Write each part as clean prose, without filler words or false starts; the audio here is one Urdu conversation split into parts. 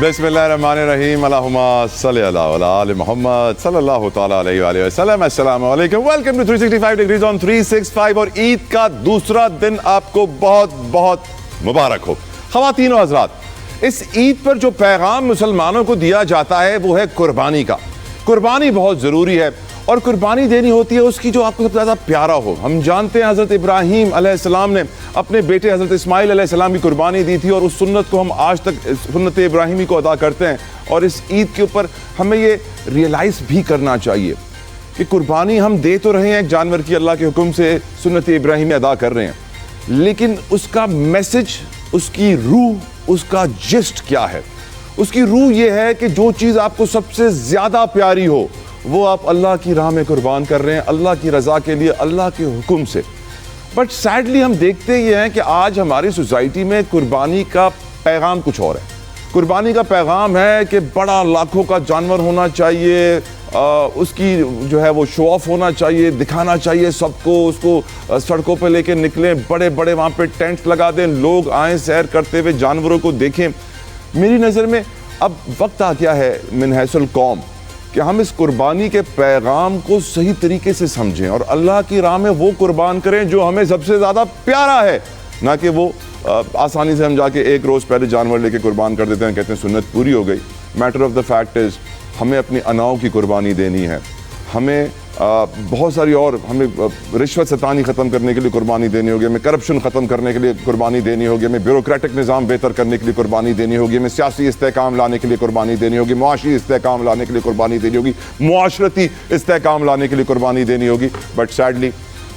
بسم اللہ الرحمن الرحیم، اللہم صلی اللہ علی آل محمد صلی اللہ تعالیٰ علیہ وآلہ وسلم۔ السلام علیکم، ویلکم ٹو 365 ڈگریز آن 365، اور عید کا دوسرا دن آپ کو بہت بہت مبارک ہو۔ خواتین و حضرات، اس عید پر جو پیغام مسلمانوں کو دیا جاتا ہے وہ ہے قربانی کا۔ قربانی بہت ضروری ہے، اور قربانی دینی ہوتی ہے اس کی جو آپ کو سب سے زیادہ پیارا ہو۔ ہم جانتے ہیں حضرت ابراہیم علیہ السلام نے اپنے بیٹے حضرت اسماعیل علیہ السلام کی قربانی دی تھی، اور اس سنت کو ہم آج تک سنت ابراہیمی کو ادا کرتے ہیں۔ اور اس عید کے اوپر ہمیں یہ ریئلائز بھی کرنا چاہیے کہ قربانی ہم دے تو رہے ہیں ایک جانور کی، اللہ کے حکم سے سنت ابراہیمی ادا کر رہے ہیں، لیکن اس کا میسج، اس کی روح، اس کا جسٹ کیا ہے؟ اس کی روح یہ ہے کہ جو چیز آپ کو سب سے زیادہ پیاری ہو وہ آپ اللہ کی راہ میں قربان کر رہے ہیں، اللہ کی رضا کے لیے، اللہ کے حکم سے۔ بٹ سیڈلی ہم دیکھتے یہ ہیں کہ آج ہماری سوسائٹی میں قربانی کا پیغام کچھ اور ہے۔ قربانی کا پیغام ہے کہ بڑا لاکھوں کا جانور ہونا چاہیے، اس کی جو ہے وہ شو آف ہونا چاہیے، دکھانا چاہیے سب کو، اس کو سڑکوں پہ لے کے نکلیں، بڑے بڑے وہاں پہ ٹینٹس لگا دیں، لوگ آئیں سیر کرتے ہوئے جانوروں کو دیکھیں۔ میری نظر میں اب وقت آ گیا ہے من حیث القوم کہ ہم اس قربانی کے پیغام کو صحیح طریقے سے سمجھیں اور اللہ کی راہ میں وہ قربان کریں جو ہمیں سب سے زیادہ پیارا ہے، نہ کہ وہ آسانی سے ہم جا کے ایک روز پہلے جانور لے کے قربان کر دیتے ہیں، کہتے ہیں سنت پوری ہو گئی۔ Matter of the fact is ہمیں اپنی اناؤں کی قربانی دینی ہے، ہمیں بہت ساری اور، ہمیں رشوت ستانی ختم کرنے کے لیے قربانی دینی ہوگی، ہمیں کرپشن ختم کرنے کے لیے قربانی دینی ہوگی، ہمیں بیوروکریٹک نظام بہتر کرنے کے لیے قربانی دینی ہوگی، ہمیں سیاسی استحکام لانے کے لیے قربانی دینی ہوگی، معاشی استحکام لانے کے لیے قربانی دینی ہوگی، معاشرتی استحکام لانے کے لیے قربانی دینی ہوگی۔ بٹ سیڈلی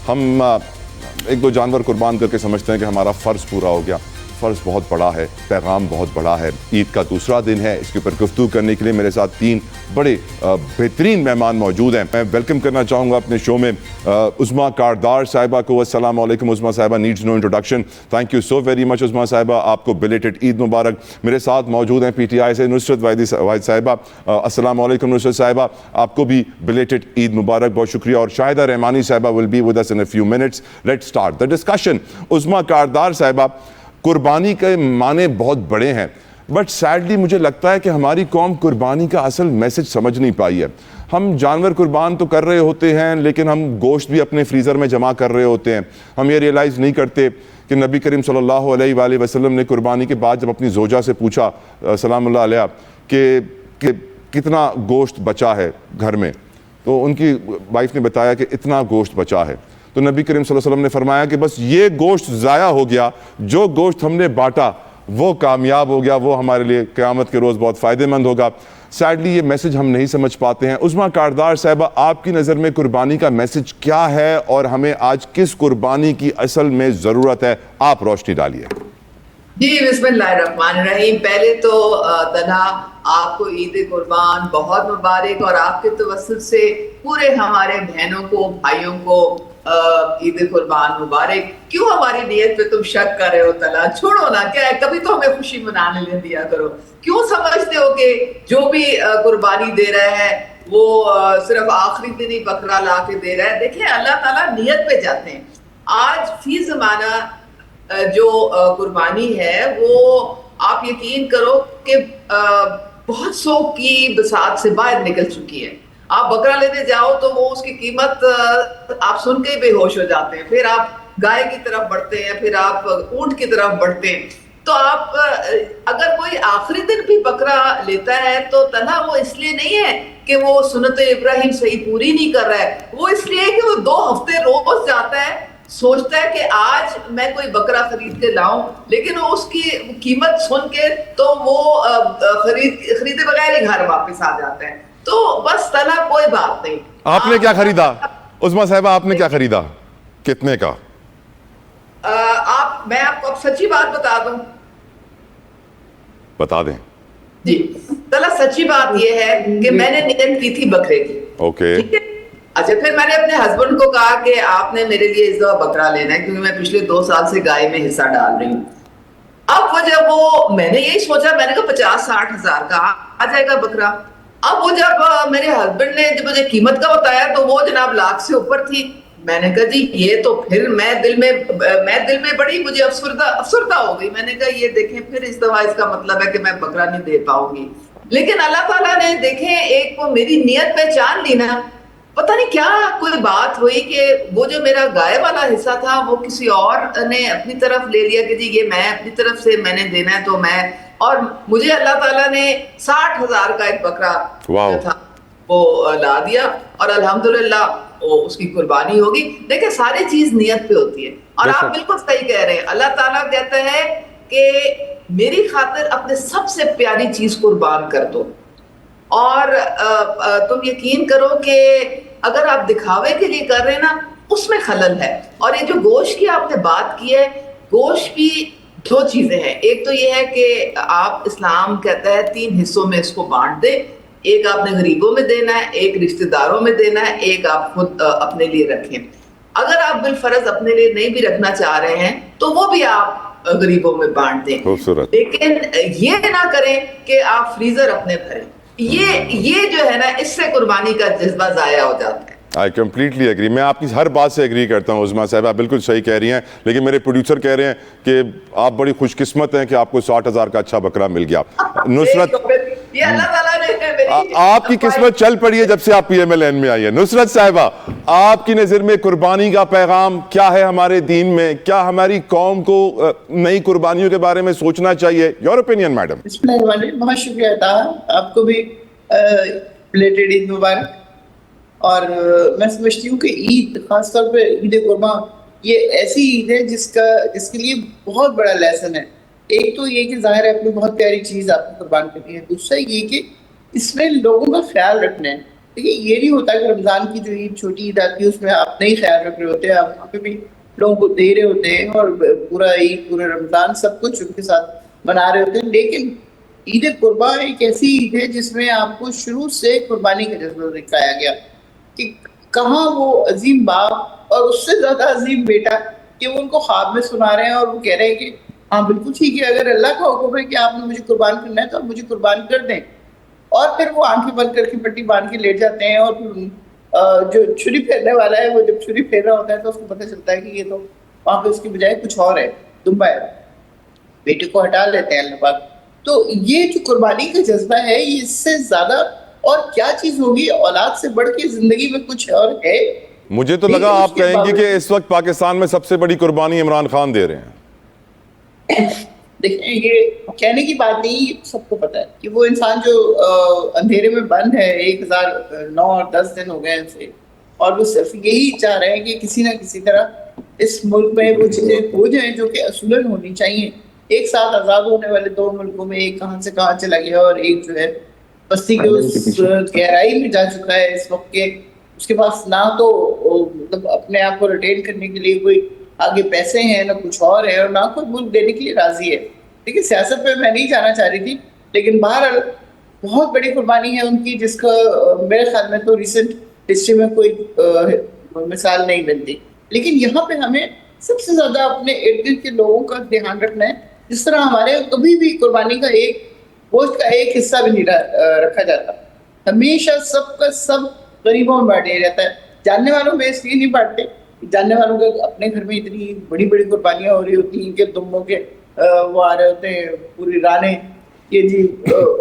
ہم ایک دو جانور قربان کر کے سمجھتے ہیں کہ ہمارا فرض پورا ہو گیا۔ فرض بہت بڑا ہے، پیغام بہت بڑا ہے۔ عید کا دوسرا دن ہے، اس کے اوپر گفتگو کرنے کے لیے میرے ساتھ تین بڑے بہترین مہمان موجود ہیں۔ میں ویلکم کرنا چاہوں گا اپنے شو میں عظمیٰ کاردار صاحبہ کو۔ السلام علیکم عظمیٰ صاحبہ، needs no introduction. Thank you so very much Uzma صاحبہ، آپ کو بلیٹڈ عید مبارک۔ میرے ساتھ موجود ہیں پی ٹی آئی سے نصرت واحد صاحبہ۔ السلام علیکم نصرت صاحبہ، آپ کو بھی بلیٹڈ عید مبارک، بہت شکریہ۔ اور شاہدہ رحمانی صاحبہ will be with us in a few minutes. Let's start the discussion. Uzma Kardar صاحبہ، قربانی کے معنی بہت بڑے ہیں، بٹ سیڈلی مجھے لگتا ہے کہ ہماری قوم قربانی کا اصل میسج سمجھ نہیں پائی ہے۔ ہم جانور قربان تو کر رہے ہوتے ہیں، لیکن ہم گوشت بھی اپنے فریزر میں جمع کر رہے ہوتے ہیں۔ ہم یہ ریئلائز نہیں کرتے کہ نبی کریم صلی اللہ علیہ وآلہ وسلم نے قربانی کے بعد جب اپنی زوجہ سے پوچھا سلام اللہ علیہ کہ کتنا گوشت بچا ہے گھر میں، تو ان کی وائف نے بتایا کہ اتنا گوشت بچا ہے۔ تو نبی کریم صلی اللہ علیہ وسلم نے فرمایا کہ بس یہ گوشت ضائع ہو گیا، جو گوشت ہم نے بانٹا وہ کامیاب ہو گیا، وہ ہمارے لیے قیامت کے روز بہت فائدہ مند ہوگا۔ سیڈلی یہ میسج ہم نہیں سمجھ پاتے ہیں۔ عظمیٰ کاردار صاحبہ، آپ کی نظر میں قربانی کا میسج کیا ہے اور ہمیں آج کس قربانی کی اصل میں ضرورت ہے؟ آپ روشنی ڈالیے۔ جی بسم اللہ الرحمن الرحیم۔ پہلے تو تنہا آپ کو عید قربان بہت مبارک، اور آپ کے توسط سے پورے ہمارے بہنوں کو، بھائیوں کو عید قربان مبارک۔ کیوں ہماری نیت پہ تم شک کر رہے ہو؟ تلا چھوڑو نا، کیا ہے، کبھی تو ہمیں خوشی منانے لے دیا کرو۔ کیوں سمجھتے ہو کہ جو بھی قربانی دے رہا ہے وہ صرف آخری دن ہی بکرا لا کے دے رہا ہے؟ دیکھیں اللہ تعالیٰ نیت پہ جاتے ہیں۔ آج فی زمانہ جو قربانی ہے وہ آپ یقین کرو کہ بہت سو کی بساط سے باہر نکل چکی ہے۔ آپ بکرا لینے جاؤ تو وہ اس کی قیمت آپ سن کے بے ہوش ہو جاتے ہیں، پھر آپ گائے کی طرف بڑھتے ہیں، پھر آپ اونٹ کی طرف بڑھتے ہیں۔ تو آپ اگر کوئی آخری دن بھی بکرا لیتا ہے تو تنہا وہ اس لیے نہیں ہے کہ وہ سنت ابراہیم صحیح پوری نہیں کر رہا ہے، وہ اس لیے کہ وہ 2 ہفتے روز جاتا ہے، سوچتا ہے کہ آج میں کوئی بکرا خرید کے لاؤں، لیکن وہ اس کی قیمت سن کے تو وہ خریدے بغیر ہی گھر واپس آ جاتا ہے۔ تو بس تلا کوئی بات نہیں۔ آپ نے کیا خریدا عظمیٰ صاحبہ؟ آپ نے کیا خریدا؟ کتنے کا؟ میں آپ کو اب سچی بات بتا دوں؟ بتا دیں جی تلا، سچی بات یہ ہے کہ میں نے نیت کی تھی بکرے کی۔ اوکے، اچھا، پھر میں نے اپنے ہسبینڈ کو کہا کہ آپ نے میرے لیے اس دفعہ بکرا لینا ہے، کیونکہ میں پچھلے 2 سال سے گائے میں حصہ ڈال رہی ہوں۔ اب وہ جب میں نے یہی سوچا، میں نے کہا 50-60 ہزار کا آ جائے گا بکرا۔ اب وہ جب میرے ہسبینڈ نے جب مجھے قیمت کا بتایا تو وہ جناب لاکھ سے اوپر تھی۔ میں نے کہا جی یہ تو پھر میں دل میں بڑی مجھے افسردہ ہو گئی. میں نے کہا یہ دیکھیں پھر اس دفعہ اس کا مطلب ہے کہ میں بکرا نہیں دے پاؤں گی. لیکن اللہ تعالیٰ نے دیکھیں ایک وہ میری نیت پہچان لی نا, پتہ نہیں کیا کوئی بات ہوئی کہ وہ جو میرا گائے والا حصہ تھا وہ کسی اور نے اپنی طرف لے لیا کہ جی یہ میں اپنی طرف سے میں نے دینا ہے تو میں, اور مجھے اللہ تعالیٰ نے 60,000 کا ایک بکرا تھا وہ لا دیا, اور الحمدللہ اس کی قربانی ہوگی. دیکھیں ساری چیز نیت پہ ہوتی ہے, اور آپ بالکل صحیح کہہ رہے ہیں. اللہ تعالیٰ کہتا ہے کہ میری خاطر اپنے سب سے پیاری چیز قربان کر دو, اور تم یقین کرو کہ اگر آپ دکھاوے کے لیے کر رہے ہیں نا اس میں خلل ہے. اور یہ جو گوشت کی آپ نے بات کی ہے, گوشت بھی دو چیزیں ہیں. ایک تو یہ ہے کہ آپ اسلام کہتا ہے 3 حصوں میں اس کو بانٹ دیں, ایک آپ نے غریبوں میں دینا ہے, ایک رشتہ داروں میں دینا ہے, ایک آپ خود اپنے لیے رکھیں. اگر آپ بالفرض اپنے لیے نہیں بھی رکھنا چاہ رہے ہیں تو وہ بھی آپ غریبوں میں بانٹ دیں, لیکن یہ نہ کریں کہ آپ فریزر اپنے بھریں. یہ جو ہے نا اس سے قربانی کا جذبہ ضائع ہو جاتا ہے. I completely agree. میں آپ کی ہر بات سے ایگری کرتا ہوں عظمیٰ صاحب, آپ بالکل صحیح کہہ رہی ہیں, لیکن میرے پروڈیوسر کہہ رہے ہیں کہ آپ بڑی خوش قسمت ہیں کہ آپ کو 60,000 کا اچھا بکرا مل گیا. نصرت, یہ اللہ تعالیٰ نے آپ کی قسمت چل پڑی ہے جب سے آپ PMLN میں آئی ہے. نصرت صاحبہ, آپ کی نظر میں قربانی کا پیغام کیا ہے ہمارے دین میں؟ کیا ہماری قوم کو نئی قربانیوں کے بارے میں سوچنا چاہیے؟ Your opinion madam. بسم اللہ الرحمن الرحیم. بہت شکریہ عطا, آپ کو بھی بلیٹڈ عید مبارک. اور میں سمجھتی ہوں کہ عید, خاص طور پہ عید قربان, یہ ایسی عید ہے جس کے لیے بہت بڑا لیسن ہے. ایک تو یہ کہ ظاہر ہے اپنی بہت پیاری چیز آپ کو قربان کرنی ہے, دوسرا یہ کہ اس میں لوگوں کا خیال رکھنا ہے. دیکھیے یہ نہیں ہوتا کہ رمضان کی جو عید چھوٹی عید آتی ہے اس میں آپ نہیں خیال رکھ رہے ہوتے, آپ وہاں پہ بھی لوگوں کو دے رہے ہوتے ہیں اور پورا عید پورے رمضان سب کچھ ان کے ساتھ منا رہے ہوتے ہیں. لیکن عید قربان ایک ایسی عید ہے جس میں آپ کو شروع سے قربانی کا جذبہ دکھایا گیا کہ کہاں وہ عظیم باپ اور اس سے زیادہ عظیم بیٹا کہ وہ ان کو خواب میں سنا رہے ہیں اور وہ کہہ رہے ہیں کہ ہاں بالکل ٹھیک ہے, اگر اللہ کا حکم ہے کہ آپ نے مجھے قربان کرنا ہے تو آپ مجھے قربان کر دیں. اور پھر وہ آنکھیں بند کر کے پٹی باندھ کے لیٹ جاتے ہیں, اور پھر جو چھری پھیرنے والا ہے وہ جب چھری پھیر رہا ہوتا ہے تو اس کو پتہ چلتا ہے کہ یہ تو وہاں پہ اس کی بجائے کچھ اور ہے, دمبا ہے, بیٹے کو ہٹا لیتے ہیں اللہ پاک. تو یہ جو قربانی کا جذبہ ہے یہ اس سے زیادہ اور کیا چیز ہوگی, اولاد سے بڑھ کے زندگی میں کچھ اور ہے. مجھے تو لگا آپ کہیں گے کہ اس وقت پاکستان میں سب سے بڑی قربانی عمران خان دے رہے ہیں. دیکھیں یہ کہنے کی بات نہیں, سب کو پتا ہے کہ وہ انسان جو اندھیرے میں بند ہے 1009 اور 10 دن ہو گئے اسے, اور وہ صرف یہی چاہ رہے ہیں کہ کسی نہ کسی طرح اس ملک میں وہ چیزیں ہو جائیں جو کہ اصولاً ہونی چاہیے. ایک ساتھ آزاد ہونے والے 2 ملکوں میں ایک کہاں سے کہاں چلا گیا, اور ایک جو ہے بستی کے اس گہرائی میں جا چکا ہے اس وقت کے, اس کے پاس نہ تو مطلب اپنے آپ کو ریٹین کرنے کے لیے کوئی آگے پیسے ہیں, نہ کچھ اور ہے, اور نہ کوئی ملک دینے کے لیے راضی ہے. لیکن سیاست پہ میں نہیں جانا چاہ رہی تھی, لیکن بہرحال بہت بڑی قربانی ہے ان کی جس کا میرے خیال میں تو ریسنٹ ہسٹری میں کوئی مثال نہیں ملتی. لیکن یہاں پہ ہمیں سب سے زیادہ اپنے ارد گرد کے لوگوں کا دھیان رکھنا ہے. جس طرح ہمارے کبھی بھی قربانی کا گوشت کا ایک حصہ بھی نہیں رکھا جاتا, ہمیشہ سب کا سب غریبوں میں بانٹ دیا جاتا ہے. جاننے والوں میں اس لیے نہیں بانٹتے, جاننے والوں کے اپنے گھر میں اتنی بڑی بڑی قربانیاں ہو رہی ہوتی ہیں کہ دموں کے وہ آ رہے ہوتے ہیں پوری رانے, یہ جی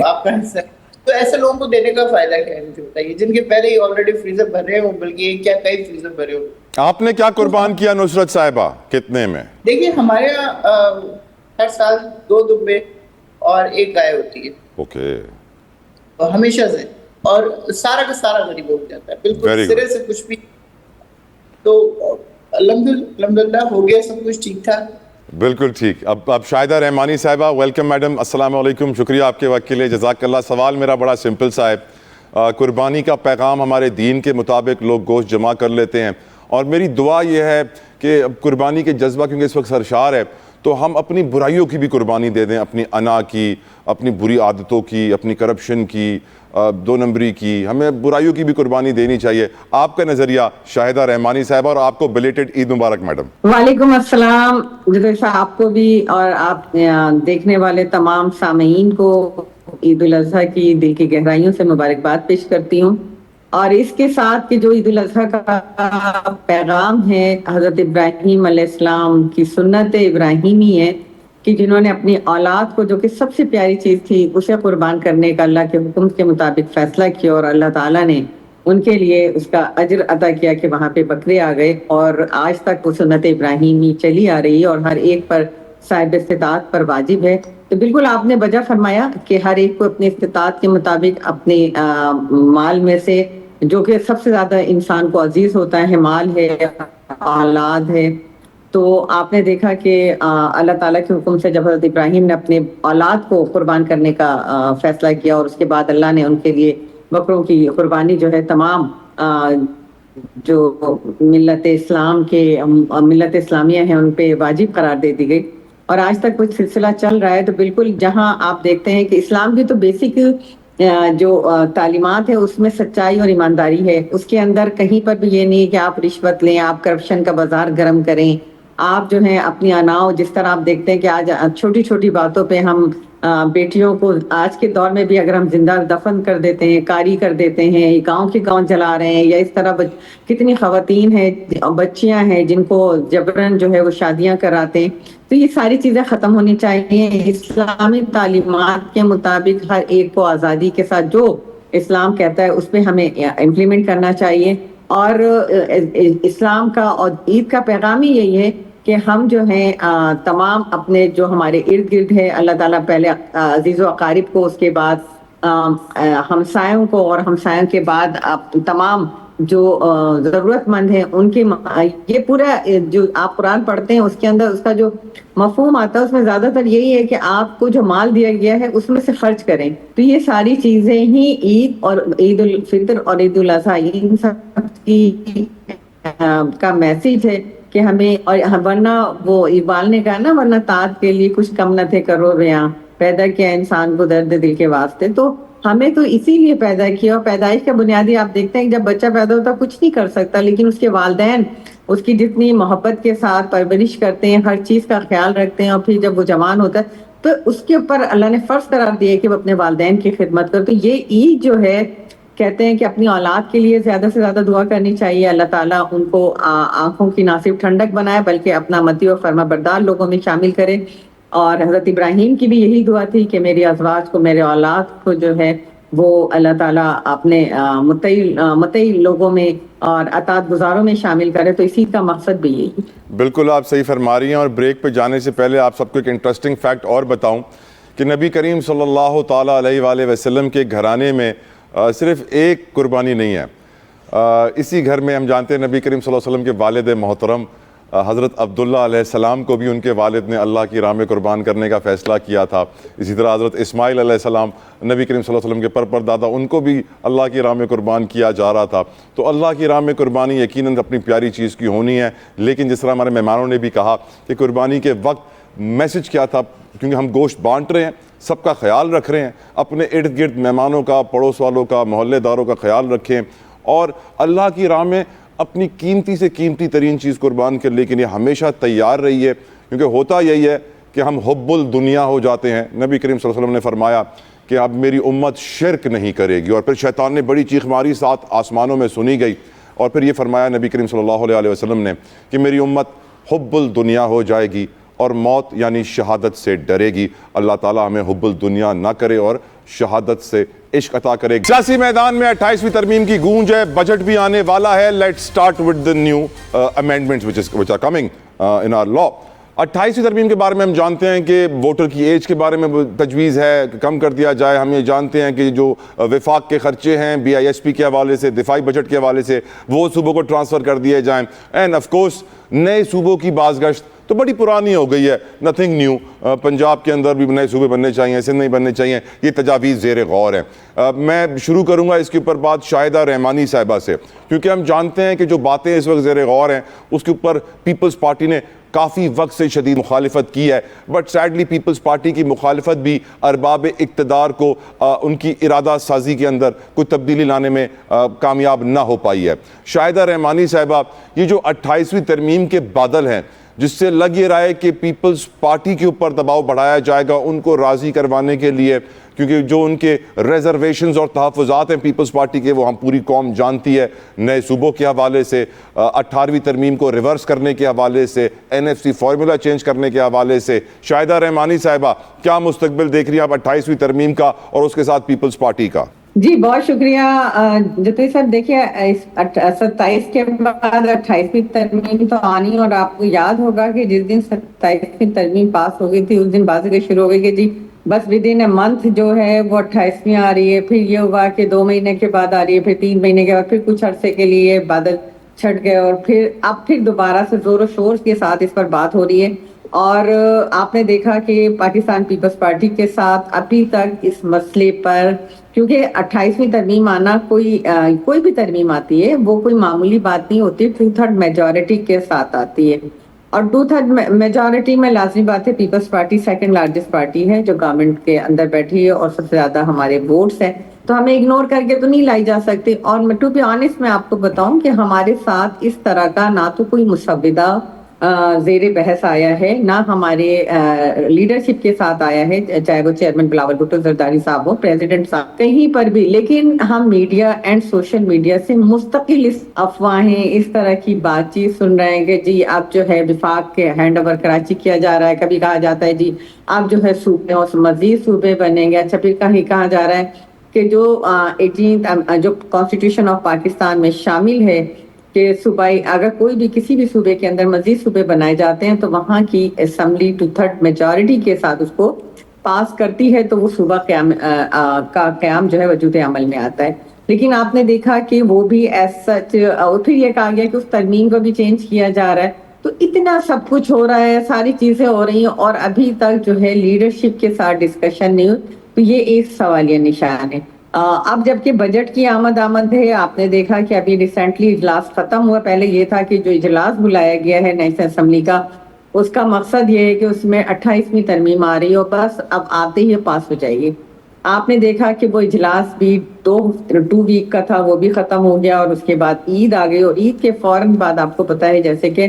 آپ کا حصہ ہے. تو ایسے لوگوں کو دینے کا فائدہ کیا ہے مجھے بتائیے, جن کے پہلے ہی آلریڈی فریزر بھرے ہوں, بلکہ کیا کئی فریزر بھرے ہوں. آپ نے کیا قربان کیا نصرت صاحبہ, کتنے میں؟ دیکھیے ہمارے یہاں ہر سال 2 دمبے اور 1 گائے ہوتی ہے. اوکے. ہمیشہ سے, اور سارا کا سارا غریب ہو جاتا ہے بالکل سرے سے کچھ بھی. تو الحمدللہ ہو گیا سب کچھ ٹھیک ٹھاک. بالکل ٹھیک. اب شاہدہ رحمانی صاحبہ, ویلکم میڈم, السلام علیکم, شکریہ آپ کے وقت کے لیے, جزاک اللہ. سوال میرا بڑا سمپل سا ہے. قربانی کا پیغام ہمارے دین کے مطابق لوگ گوشت جمع کر لیتے ہیں, اور میری دعا یہ ہے کہ قربانی کے جذبہ کیونکہ اس وقت سرشار ہے تو ہم اپنی برائیوں کی بھی قربانی دے دیں, اپنی انا کی, اپنی بری عادتوں کی, اپنی کرپشن کی, 2 نمبری کی, ہمیں برائیوں کی بھی قربانی دینی چاہیے. آپ کا نظریہ شاہدہ رحمانی صاحبہ, اور آپ کو بلیٹڈ عید مبارک میڈم. وعلیکم السلام جدیفہ, آپ کو بھی اور آپ دیکھنے والے تمام سامعین کو عید الاضحیٰ کی دل کی گہرائیوں سے مبارکباد پیش کرتی ہوں. اور اس کے ساتھ کہ جو عید الاضحیٰ کا پیغام ہے حضرت ابراہیم علیہ السلام کی سنت ابراہیمی ہے کہ جنہوں نے اپنی اولاد کو جو کہ سب سے پیاری چیز تھی اسے قربان کرنے کا اللہ کے حکم کے مطابق فیصلہ کیا، اور اللہ تعالیٰ نے ان کے لیے اس کا اجر عطا کیا کہ وہاں پہ بکرے آ گئے، اور آج تک وہ سنت ابراہیمی چلی آ رہی ہے اور ہر ایک پر صاحب استطاعت پر واجب ہے۔ تو بالکل آپ نے وجہ فرمایا کہ ہر ایک کو اپنی استطاعت کے مطابق اپنے مال میں سے جو کہ سب سے زیادہ انسان کو عزیز ہوتا ہے، مال ہے، اولاد ہے، تو آپ نے دیکھا کہ اللہ تعالیٰ کے حکم سے جب حضرت ابراہیم نے اپنے اولاد کو قربان کرنے کا فیصلہ کیا، اور اس کے بعد اللہ نے ان کے لیے بکروں کی قربانی جو ہے تمام جو ملت اسلام کے ملت اسلامیہ ہیں ان پہ واجب قرار دے دی گئی، اور آج تک وہ سلسلہ چل رہا ہے۔ تو بالکل جہاں آپ دیکھتے ہیں کہ اسلام کی تو بیسک جو تعلیمات ہے اس میں سچائی اور ایمانداری ہے، اس کے اندر کہیں پر بھی یہ نہیں کہ آپ رشوت لیں، آپ کرپشن کا بازار گرم کریں، آپ جو ہیں اپنی اناؤ، جس طرح آپ دیکھتے ہیں کہ آج چھوٹی چھوٹی باتوں پہ ہم بیٹیوں کو آج کے دور میں بھی اگر ہم زندہ دفن کر دیتے ہیں، کاری کر دیتے ہیں، گاؤں کے گاؤں جلا رہے ہیں، یا اس طرح کتنی خواتین ہیں، بچیاں ہیں جن کو جبرن جو ہے وہ شادیاں کراتے ہیں۔ تو یہ ساری چیزیں ختم ہونی چاہیے۔ اسلامی تعلیمات کے مطابق ہر ایک کو آزادی کے ساتھ جو اسلام کہتا ہے اس پہ ہمیں امپلیمنٹ کرنا چاہیے، اور اسلام کا اور عید کا پیغام ہی یہی ہے کہ ہم جو ہیں تمام اپنے جو ہمارے ارد گرد ہے، اللہ تعالیٰ پہلے عزیز و اقارب کو، اس کے بعد ہمسایوں کو، اور ہمسایوں کے بعد تمام جو ضرورت مند ہیں ان کے، یہ پورا جو آپ قرآن پڑھتے ہیں اس کے اندر اس کا جو مفہوم آتا ہے اس میں زیادہ تر یہی ہے کہ آپ کو جو مال دیا گیا ہے اس میں سے خرچ کریں۔ تو یہ ساری چیزیں ہی عید اور عید الفطر اور عید الاضحیٰ ان سب کی کا میسیج ہے کہ ہمیں، اور ورنہ وہ اقبال نے کہا نا، ورنہ تاج کے لیے کچھ کم نہ تھے کرو بیاں، پیدا کیا انسان کو درد دل کے واسطے۔ تو ہمیں تو اسی لیے پیدا کیا، اور پیدائش کا بنیادی آپ دیکھتے ہیں کہ جب بچہ پیدا ہوتا کچھ نہیں کر سکتا، لیکن اس کے والدین اس کی جتنی محبت کے ساتھ پرورش کرتے ہیں، ہر چیز کا خیال رکھتے ہیں، اور پھر جب وہ جوان ہوتا ہے تو اس کے اوپر اللہ نے فرض قرار دیا کہ وہ اپنے والدین کی خدمت کرے۔ تو یہ عید جو ہے کہتے ہیں کہ اپنی اولاد کے لیے زیادہ سے زیادہ دعا کرنی چاہیے، اللہ تعالیٰ ان کو آنکھوں کی نہ صرف ٹھنڈک بنائے بلکہ اپنا مطیع و فرما بردار لوگوں میں شامل کرے۔ اور حضرت ابراہیم کی بھی یہی دعا تھی کہ میری ازواج کو، میرے اولاد کو جو ہے وہ اللہ تعالیٰ اپنے مطیع لوگوں میں اور اطاعت گزاروں میں شامل کرے۔ تو اسی کا مقصد بھی یہی۔ بالکل آپ صحیح فرما رہی ہیں، اور بریک پہ جانے سے پہلے آپ سب کو ایک انٹرسٹنگ فیکٹ اور بتاؤں کہ نبی کریم صلی اللہ تعالیٰ علیہ وآلہ وسلم کے گھرانے میں صرف ایک قربانی نہیں ہے۔ اسی گھر میں ہم جانتے ہیں نبی کریم صلی اللہ علیہ وسلم کے والد محترم حضرت عبداللہ علیہ السلام کو بھی ان کے والد نے اللہ کی راہ میں قربان کرنے کا فیصلہ کیا تھا۔ اسی طرح حضرت اسماعیل علیہ السلام نبی کریم صلی اللہ علیہ وسلم کے پرپردادا، ان کو بھی اللہ کی راہ میں قربان کیا جا رہا تھا۔ تو اللہ کی راہ میں قربانی یقیناً اپنی پیاری چیز کی ہونی ہے، لیکن جس طرح ہمارے مہمانوں نے بھی کہا کہ قربانی کے وقت میسج کیا تھا، کیونکہ ہم گوشت بانٹ رہے ہیں، سب کا خیال رکھ رہے ہیں، اپنے ارد گرد مہمانوں کا، پڑوس والوں کا، محلے داروں کا خیال رکھیں، اور اللہ کی راہ میں اپنی قیمتی سے قیمتی ترین چیز قربان کر، لیکن یہ ہمیشہ تیار رہی ہے، کیونکہ ہوتا یہی ہے کہ ہم حب الدنیا ہو جاتے ہیں۔ نبی کریم صلی اللہ علیہ وسلم نے فرمایا کہ اب میری امت شرک نہیں کرے گی، اور پھر شیطان نے بڑی چیخ ماری، ساتھ آسمانوں میں سنی گئی، اور پھر یہ فرمایا نبی کریم صلی اللہ علیہ وسلم نے کہ میری امت حب الدنیا ہو جائے گی اور موت یعنی شہادت سے ڈرے گی۔ اللہ تعالیٰ ہمیں حب الدنیا نہ کرے اور شہادت سے عشق عطا کرے۔ سیاسی میدان میں 28ویں ترمیم کی گونج ہے، بجٹ بھی آنے والا ہے۔ Let's start with the new amendments which are coming in our law۔ 28ویں ترمیم کے بارے میں ہم جانتے ہیں کہ ووٹر کی ایج کے بارے میں تجویز ہے کہ کم کر دیا جائے۔ ہم یہ جانتے ہیں کہ جو وفاق کے خرچے ہیں BISP کے حوالے سے، دفاعی بجٹ کے حوالے سے، وہ صوبوں کو ٹرانسفر کر دیے جائیں، اینڈ آف کورس نئے صوبوں کی بازگشت تو بڑی پرانی ہو گئی ہے، نتھنگ نیو۔ پنجاب کے اندر بھی نئے صوبے بننے چاہیے، سندھ نہیں بننے چاہیے، یہ تجاویز زیر غور ہیں۔ میں شروع کروں گا اس کے اوپر بات شاہدہ رحمانی صاحبہ سے، کیونکہ ہم جانتے ہیں کہ جو باتیں اس وقت زیر غور ہیں اس کے اوپر پیپلز پارٹی نے کافی وقت سے شدید مخالفت کی ہے، بٹ سیڈلی پیپلز پارٹی کی مخالفت بھی ارباب اقتدار کو ان کی ارادہ سازی کے اندر کوئی تبدیلی لانے میں کامیاب نہ ہو پائی ہے۔ شاہدہ رحمانی صاحبہ، یہ جو 28ویں ترمیم کے بادل ہیں، جس سے لگ یہ رہا ہے کہ پیپلز پارٹی کے اوپر دباؤ بڑھایا جائے گا ان کو راضی کروانے کے لیے، کیونکہ جو ان کے ریزرویشنز اور تحفظات ہیں پیپلز پارٹی کے وہ ہم پوری قوم جانتی ہے، نئے صوبوں کے حوالے سے، 18ویں ترمیم کو ریورس کرنے کے حوالے سے، NFC فارمولا چینج کرنے کے حوالے سے۔ شاہدہ رحمانی صاحبہ، کیا مستقبل دیکھ رہی ہیں آپ 28ویں ترمیم کا اور اس کے ساتھ پیپلز پارٹی کا؟ جی بہت شکریہ جتوئی صاحب۔ دیکھیے 27 کے بعد 28ویں ترمیم تو آنی، اور آپ کو یاد ہوگا کہ جس دن 27ویں ترمیم پاس ہو گئی تھی اس دن بات شروع ہو گئی کہ جی بس ودن اے منتھ جو ہے وہ 28ویں آ رہی ہے، پھر یہ ہوا کہ 2 مہینے کے بعد آ رہی ہے، پھر 3 مہینے کے بعد، پھر کچھ عرصے کے لیے بادل چھٹ گئے، اور پھر اب پھر دوبارہ سے زور و شور کے ساتھ اس پر بات ہو رہی ہے۔ اور آپ نے دیکھا کہ پاکستان پیپلز پارٹی کے ساتھ ابھی تک اس مسئلے پر، کیونکہ 28ویں ترمیم آنا کوئی بھی ترمیم آتی ہے وہ کوئی معمولی بات نہیں ہوتی، 2/3 میجورٹی کے ساتھ آتی ہے، اور 2/3 میجورٹی میں لازمی بات ہے Peoples Party second largest party ہے جو گورنمنٹ کے اندر بیٹھی ہے اور سب سے زیادہ ہمارے ووٹس ہیں، تو ہمیں اگنور کر کے تو نہیں لائی جا سکتی۔ اور ٹو بی آنیسٹ میں آپ کو بتاؤں کہ ہمارے ساتھ اس طرح کا نہ تو کوئی مسودہ زیر بحث آیا ہے، نہ ہمارے لیڈرشپ کے ساتھ آیا ہے، چاہے وہ چیئرمین بلاول بھٹو زرداری صاحب ہو، پریزیڈنٹ صاحب، کہیں پر بھی۔ لیکن ہم میڈیا اینڈ سوشل میڈیا سے مستقل اس افواہیں، اس طرح کی بات چیت سن رہے ہیں کہ جی اب جو ہے وفاق کے ہینڈ اوور کراچی کیا جا رہا ہے، کبھی کہا جاتا ہے جی اب جو ہے صوبے اور مزید صوبے بنیں گے، اچھا پھر کہیں کہا جا رہا ہے کہ جو 18 جو کانسٹیٹیوشن آف پاکستان میں شامل ہے کہ صوبائی اگر کوئی بھی کسی بھی صوبے کے اندر مزید صوبے بنائے جاتے ہیں تو وہاں کی اسمبلی 2/3 میجورٹی کے ساتھ اس کو پاس کرتی ہے تو وہ صوبہ کا قیام جو ہے وجود عمل میں آتا ہے۔ لیکن آپ نے دیکھا کہ وہ بھی ایز سچ، اور پھر یہ کہا گیا کہ اس ترمیم کو بھی چینج کیا جا رہا ہے، تو اتنا سب کچھ ہو رہا ہے، ساری چیزیں ہو رہی ہیں اور ابھی تک جو ہے لیڈرشپ کے ساتھ ڈسکشن نہیں ہوئی، تو یہ ایک سوالیہ نشان ہے۔ اب جبکہ بجٹ کی آمد ہے، آپ نے دیکھا کہ ابھی ریسنٹلی اجلاس ختم ہوا، پہلے یہ تھا کہ جو اجلاس بلایا گیا ہے نیشنل اسمبلی کا، اس کا مقصد یہ ہے کہ اس میں 28ویں ترمیم آ رہی ہے اور بس اب آتے ہی پاس ہو جائے گی۔ آپ نے دیکھا کہ وہ اجلاس بھی 2 ویک کا تھا، وہ بھی ختم ہو گیا، اور اس کے بعد عید آ گئی، اور عید کے فوراً بعد آپ کو پتا ہے جیسے کہ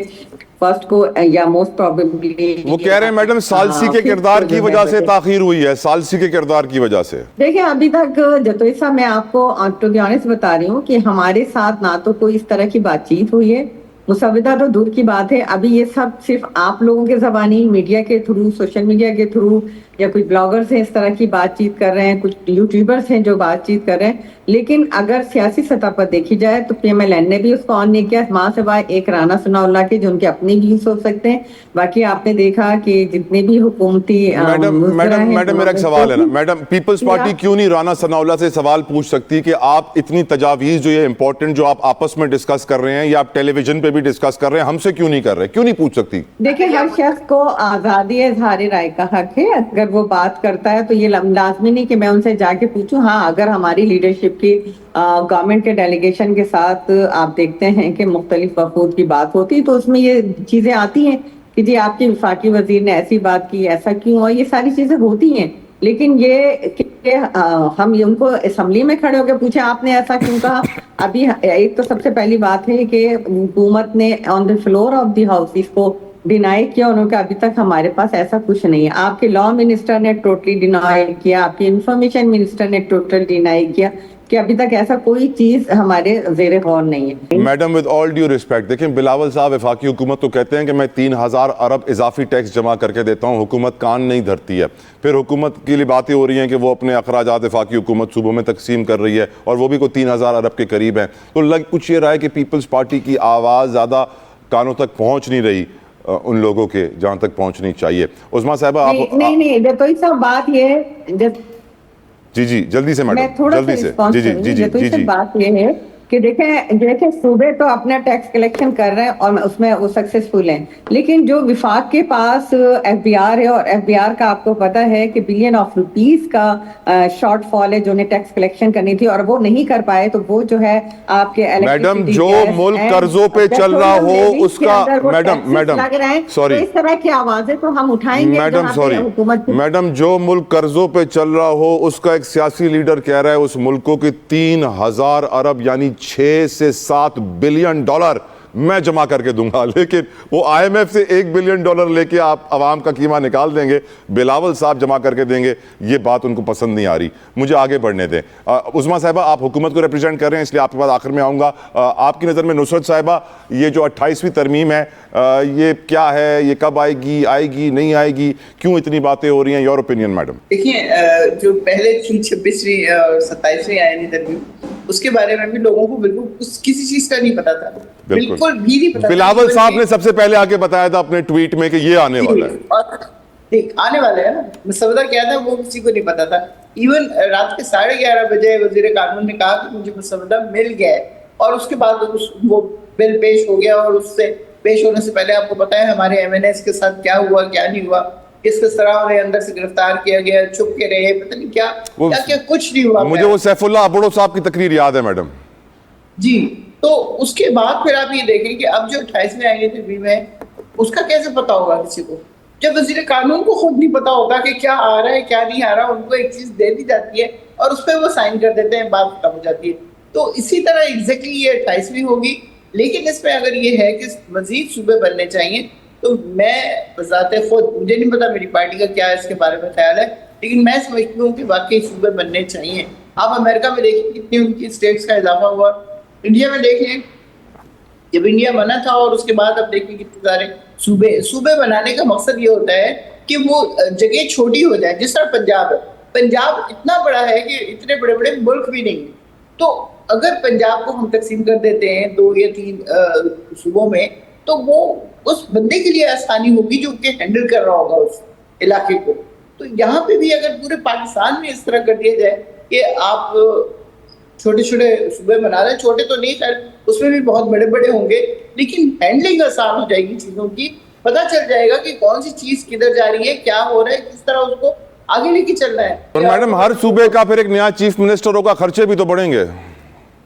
فرسٹ کو یا موسٹ پروبیبلی وہ کہہ رہے ہیں میڈم ثالثی کے کردار کی وجہ سے تاخیر ہوئی ہے، ثالثی کے کردار کی وجہ سے۔ دیکھیں ابھی تک جتوئی صاحب میں آپ کو ٹو بی آنیسٹ بتا رہی ہوں کہ ہمارے ساتھ نہ تو کوئی اس طرح کی بات چیت ہوئی ہے، مسودہ تو دور کی بات ہے، ابھی یہ سب صرف آپ لوگوں کے زبانی میڈیا کے تھرو، سوشل میڈیا کے تھرو، یا کچھ بلاگرز ہیں اس طرح کی بات چیت کر رہے ہیں، کچھ یوٹیوبرز ہیں جو بات چیت کر رہے ہیں، لیکن اگر سیاسی سطح پر دیکھی جائے تو PMLN نے بھی اس کو آن نہیں کیا، ماں سوائے ایک رانا ثناء اللہ کے جو ان کے اپنے ویوز ہو سکتے ہیں۔ باقی آپ نے دیکھا کہ جتنے بھی حکومتی میڈم میرا ایک سوال ہے نا، میڈم پیپلز پارٹی کیوں نہیں رانا ثناء اللہ سے سوال پوچھ سکتی کہ آپ اتنی تجاویز جو یہ امپورٹنٹ جو آپ آپس میں ڈسکس کر رہے ہیں یا آپ ٹیلی ویژن پہ بھی ڈسکس کر رہے ہیں، ہم سے کیوں نہیں کر رہے، کیوں نہیں پوچھ سکتی؟ دیکھیں ہر شخص کو آزادی اظہار رائے کا حق ہے، اگر وہ بات کرتا ہے تو یہ لازمی نہیں کہ میں ان سے جا کے پوچھوں۔ ہاں اگر ہماری لیڈرشپ کی گورنمنٹ کے ڈیلیگیشن کے ساتھ آپ دیکھتے ہیں کہ مختلف وفود کی بات ہوتی تو اس میں یہ چیزیں آتی ہیں کہ جی آپ کے وفاقی وزیر نے ایسی بات کی، ایسا کیوں ہوا، یہ ساری چیزیں ہوتی ہیں، لیکن یہ کہ ہم ان کو اسمبلی میں کھڑے ہو کے پوچھیں آپ نے ایسا کیوں کہا۔ ابھی ایک تو سب سے پہلی بات ہے کہ حکومت نے آن دی فلور آف دی ہاؤس اس کو ڈینائی کیا، انہوں نے ابھی تک ہمارے پاس ایسا کچھ نہیں ہے۔ آپ کے لاء منسٹر نے ٹوٹلی ڈینائی کیا، آپ کے انفارمیشن منسٹر نے ٹوٹل ڈینائی کیا کہ ابھی تک ایسا کوئی چیز ہمارے زیر غور نہیں ہے۔ Madam with all due respect, دیکھیں بلاول صاحب وفاقی حکومت تو کہتے ہیں کہ میں 3000 ارب اضافی ٹیکس جمع کر کے دیتا ہوں، حکومت کان نہیں دھرتی ہے، پھر حکومت کے لیے باتیں ہو رہی ہیں کہ وہ اپنے اخراجات وفاقی حکومت صوبوں میں تقسیم کر رہی ہے اور وہ بھی کوئی 3000 ارب کے قریب ہیں، تو کچھ یہ رہا ہے کہ پیپلز پارٹی کی آواز زیادہ کانوں تک پہنچ نہیں رہی ان لوگوں کے جہاں تک پہنچنی چاہیے۔ عظمیٰ صاحبہ آپ نہیں جتوئی صاحب بات یہ ہے، جی جلدی سے میں میڈم تھوڑا جلدی سے جی بات یہ ہے کہ دیکھیں صوبے تو اپنا ٹیکس کلیکشن کر رہے ہیں اور اس میں وہ سکسیسفل ہیں، لیکن جو وفاق کے پاس FBR ہے، اور FBR کا آپ کو پتا ہے کہ بلین آف روپیز کا شارٹ فال ہے جو انہیں ٹیکس کلیکشن کرنی تھی اور وہ نہیں کر پائے، تو وہ جو ہے آپ کے میڈم جو ملک قرضوں پہ چل رہا ہو اس کا میڈم سوری اس طرح کی آوازیں تو ہم اٹھائیں گے میڈم جو ملک قرضوں پہ چل رہا ہو اس کا ایک سیاسی لیڈر کہہ رہا ہے اس ملک کو کہ 3000 ارب یعنی 6 سے 7 بلین ڈالر میں جمع کر کے دوں گا. لیکن وہ IMF سے $1 بلین لے کے آپ عوام کا قیمہ نکال دیں گے, بلاول صاحب جمع کر کے دیں گے, یہ بات ان کو پسند نہیں آ رہی. مجھے آگے بڑھنے دیں. عظمیٰ صاحبہ, آپ حکومت کو ریپرزینٹ کر رہے ہیں, اس لیے آپ کے بعد آخر میں آؤں گا. آپ کی نظر میں نصرت صاحبہ, یہ جو 28ویں ترمیم ہے یہ کیا ہے, یہ کب آئے گی نہیں آئے گی, کیوں اتنی باتیں ہو رہی ہیں, یور اوپینین میڈم؟ دیکھیں, جو پہلے تھی 26ویں اور 27ویں آئینی ترمیم, اس کے بارے میں بھی لوگوں کو بالکل کسی چیز کا نہیں پتا تھا, بالکل بھی نہیں پتا. بلاول صاحب نے سب سے پہلے آ کے بتایا تھا اپنے ٹویٹ میں کہ یہ آنے والا ہے. آنے والا ہے نا, مسودہ کیا تھا وہ کسی کو نہیں پتا تھا. ایون رات کے 11:30 بجے وزیر قانون نے کہا کہ مجھے مسودہ مل گیا ہے, اور اس کے بعد وہ بل پیش ہو گیا, اور اس سے پیش ہونے سے پہلے آپ کو پتا ہے ہمارے MNAs کے ساتھ کیا ہوا کیا نہیں ہوا, کس طرح انہیں اندر سے گرفتار کیا گیا, چھپ کے رہے, پتہ نہیں کیا کچھ نہیں ہوا. مجھے وہ سیف اللہ ابڑو صاحب کی تقریر یاد ہے میڈم. جی, تو اس کے بعد پھر آپ یہ دیکھیں کہ اب جو 28ویں آئینی ترمیم ہے اس کا کیسے پتا ہوگا کسی کو, جب وزیر قانون کو خود نہیں پتا ہوتا کہ کیا آ رہا ہے کیا نہیں آ رہا, ان کو ایک چیز دے دی جاتی ہے اور اس پہ وہ سائن کر دیتے ہیں, بات ختم ہو جاتی ہے. تو اسی طرح ایگزیکٹلی یہ 28ویں ہوگی. لیکن اس میں اگر یہ ہے کہ مزید صوبے بننے چاہیے, تو میں بذات خود, مجھے نہیں پتا میری پارٹی کا کیا اس کے بارے میں خیال ہے, لیکن میں سمجھتی ہوں کہ واقعی صوبے بننے چاہیے. آپ امریکہ میں دیکھیں کتنی ان کی اسٹیٹس کا اضافہ ہوا, انڈیا میں دیکھیں جب انڈیا بنا تھا اور اس کے بعد اب دیکھیں کتنے سارے صوبے بنانے کا مقصد یہ ہوتا ہے کہ وہ جگہ چھوٹی ہو جائے. جس طرح پنجاب ہے, پنجاب اتنا بڑا ہے کہ اتنے بڑے بڑے ملک بھی نہیں ہیں, تو اگر پنجاب کو ہم تقسیم کر دیتے ہیں 2 یا 3 صوبوں میں, تو وہ اس بندے کے لیے آسانی ہوگی جو کہ ہینڈل کر رہا ہوگا اس علاقے کو. تو یہاں پہ بھی اگر پورے پاکستان میں اس طرح کر دیا جائے کہ آپ چھوٹے چھوٹے صوبے بنا رہے ہیں, چھوٹے تو نہیں خیر, اس میں بھی بہت بڑے بڑے ہوں گے, لیکن ہینڈلنگ آسان ہو جائے گی چیزوں کی, پتہ چل جائے گا کہ کون سی چیز کدھر جا رہی ہے, کیا ہو رہا ہے, کس طرح اس کو آگے لے کے چلنا ہے. اور میڈم ہر صوبے کا پھر ایک نیا چیف منسٹر ہوگا, خرچے بھی تو بڑھیں گے.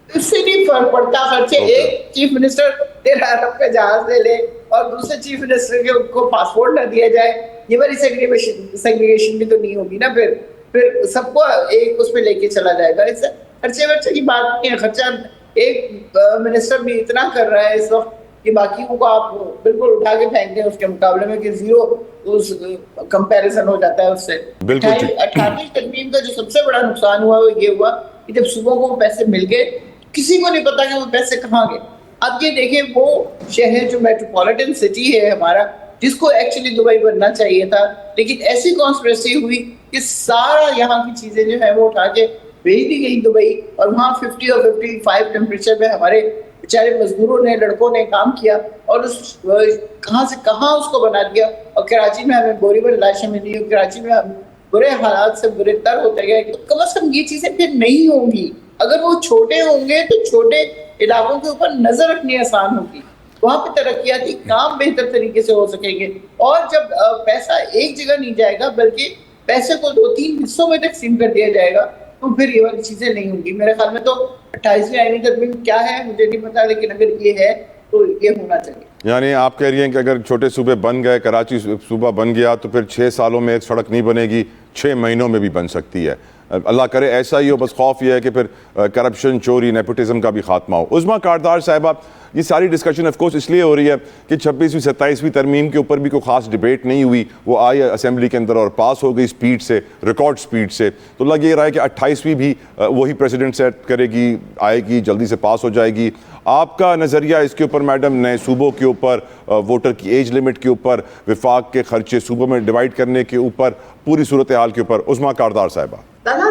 اس سے نہیں فرق پڑتا خرچے. ایک چیف منسٹر 13 ارب کا جہاز لے لے اور دوسرے چیف منسٹر کے کو پاسپورٹ نہ دیا جائے, یہ بڑی سیگریگیشن بھی تو نہیں ہوگی نا. پھر سب کو ایک اس پہ لے کے چلا جائے گا. اس سے خرچے ورچے کی بات نہیں ہے. خرچہ ایک منسٹر بھی اتنا کر رہا ہے اس وقت کہ باقی کو آپ بالکل اٹھا کے پھینک دیں اس کے مقابلے میں, کہ زیرو اس کمپیریزن ہو جاتا ہے اس سے. 18ویں ترمیم کا جو سب سے بڑا نقصان ہوا وہ یہ ہوا کہ جب صوبوں کو پیسے مل گئے, کسی کو نہیں پتا کہ وہ پیسے کہاں گئے. اب یہ دیکھیں وہ شہر جو میٹروپولیٹن سٹی ہے ہمارا, جس کو ایکچولی دبئی بننا چاہیے تھا, لیکن ایسی کانسپریسی ہوئی کہ سارا یہاں کی چیزیں جو ہیں وہ اٹھا کے بھیج دی گئی دبئی, اور وہاں 50 اور 55 ٹیمپریچر میں ہمارے بیچارے مزدوروں نے, لڑکوں نے کام کیا, اور اس کہاں سے کہاں اس کو بنا دیا. اور کراچی میں ہمیں بوری بوری لاشیں ملی, اور کراچی میں ہم برے حالات سے برے تر ہوتے گئے. کم از کم یہ چیزیں پھر نہیں ہوں گی. اگر وہ چھوٹے ہوں گے تو چھوٹے علاقوں کے اوپر نظر رکھنی آسان ہوگی, وہاں پہ ترقیاتی کام بہتر طریقے سے ہو سکیں گے. اور جب پیسہ ایک جگہ نہیں جائے گا بلکہ پیسے کو 2-3 حصوں میں تقسیم کر دیا جائے گا, تو پھر یہ والی چیزیں نہیں ہوں گی. میرے خیال میں تو 28ویں آئینی ترمیم کیا ہے مجھے نہیں پتا, لیکن اگر یہ ہے تو یہ ہونا چاہیے. یعنی آپ کہہ رہی ہیں کہ اگر چھوٹے صوبے بن گئے, کراچی صوبہ بن گیا, تو پھر 6 سالوں میں ایک سڑک نہیں بنے گی, 6 مہینوں میں بھی بن سکتی ہے. اللہ کرے ایسا ہی ہو, بس خوف یہ ہے کہ پھر کرپشن, چوری, نیپوٹزم کا بھی خاتمہ ہو. عظمیٰ کاردار صاحبہ, یہ ساری ڈسکشن آف کورس اس لیے ہو رہی ہے کہ 26ویں 27ویں ترمیم کے اوپر بھی کوئی خاص ڈیبیٹ نہیں ہوئی, وہ آئی اسمبلی کے اندر اور پاس ہو گئی سپیڈ سے, ریکارڈ سپیڈ سے. تو لگ یہ رہا ہے کہ 28ویں بھی وہی پریزیڈنٹ سیٹ کرے گی, آئے گی, جلدی سے پاس ہو جائے گی. آپ کا نظریہ اس کے اوپر میڈم, نئے صوبوں کے اوپر, ووٹر کی ایج لمٹ کے اوپر, وفاق کے خرچے صوبوں میں ڈیوائیڈ کرنے کے اوپر, پوری صورتحال کے اوپر, عظمیٰ کاردار صاحبہ؟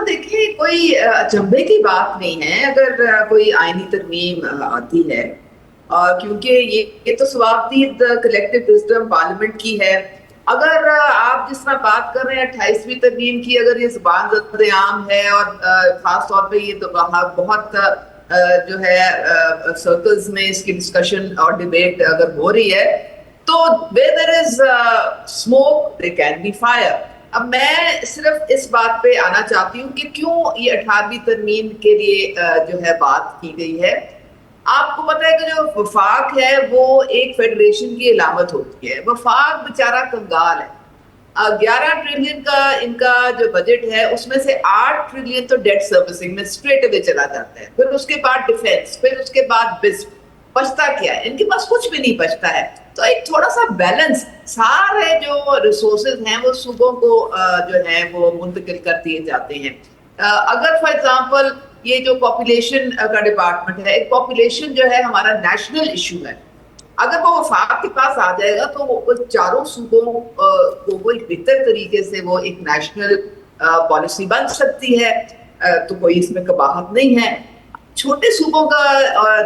دیکھیں کوئی اچنبھے کی بات نہیں ہے اگر کوئی آئینی ترمیم آتی ہے, اور کیونکہ یہ تو ثوابدید کلیکٹیو وزڈم پارلیمنٹ کی ہے. اگر آپ جس طرح بات کر رہے ہیں 28ویں ترمیم کی, اگر یہ زبان زد عام ہے, اور خاص طور پہ یہ تو بہت جو ہے سرکلز میں اس کی ڈسکشن اور ڈیبیٹ اگر ہو رہی ہے, تو where there is smoke there can be fire. اب میں صرف اس بات پہ آنا چاہتی ہوں کہ کیوں یہ 18ویں ترمیم کے لیے جو ہے بات کی گئی ہے. آپ کو پتہ ہے کہ جو وفاق ہے وہ ایک فیڈریشن کی علامت ہوتی ہے. وفاق بیچارہ کنگال ہے. 11 ٹریلین کا ان کا جو بجٹ ہے, اس میں سے 8 ٹریلین تو ڈیٹ سروسنگ میں اسٹریٹ اوے چلا جاتا ہے, پھر اس کے بعد ڈیفینس, پھر اس کے بعد بزنس. بچتا کیا ہے؟ ان کے پاس کچھ بھی نہیں بچتا ہے. تو ایک تھوڑا سا بیلنس، سارے جو ریسورسز ہیں وہ صوبوں کو جو ہے وہ منتقل کر دیے جاتے ہیں. اگر فار ایگزامپل یہ جو پاپولیشن کا ڈپارٹمنٹ ہے، ایک پاپولیشن جو ہے ہمارا نیشنل ایشو ہے، اگر وہ وفاق کے پاس آ جائے گا تو وہ چاروں صوبوں کو وہ ایک بہتر طریقے سے وہ ایک نیشنل پالیسی بن سکتی ہے. تو کوئی اس میں قباحت نہیں ہے. چھوٹے صوبوں کا